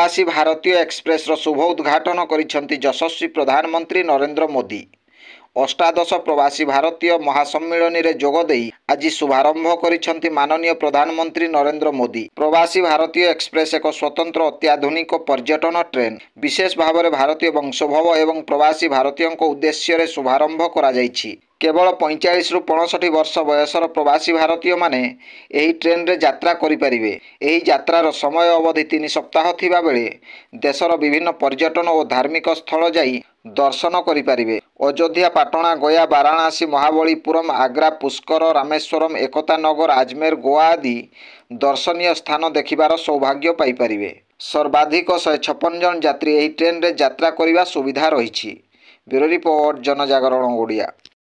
प्रवासी भारतीय एक्सप्रेस शुभ उद्घाटन करिसेंती यशस्वी प्रधानमंत्री नरेंद्र मोदी। अष्टादश प्रवासी भारतीय महासम्मिलन में जोगदे आज शुभारंभ करिसेंती माननीय प्रधानमंत्री नरेंद्र मोदी। प्रवासी भारतीय एक्सप्रेस एक स्वतंत्र अत्याधुनिक पर्यटन ट्रेन विशेष भाव में भारतीय वंशोद्भव एवं प्रवासी भारतीयों उद्देश्य शुभारंभ करा जायछि। केवल 45 रु 65 वर्ष बयसर प्रवासी भारतीय माने एही ट्रेन रे यात्रा करिपारिबे। एही यात्रार समय अवधि 3 सप्ताह थिबा बेले देशर विभिन्न पर्यटन और धार्मिक स्थल जाई दर्शन करिपारिबे। अयोध्या, पाटणा, गया, वाराणसी, महाबलीपुरम, आग्रा, पुष्कर, रामेश्वरम, एकता नगर, आजमेर, गोवा आदि दर्शनीय स्थान देखिबार सौभाग्य पाइपारिबे। सर्वाधिक 156 जन यात्री एही ट्रेन रे यात्रा करिबा सुविधा रहिछि। ब्यूरो रिपोर्ट, जनजागरण ओडिया।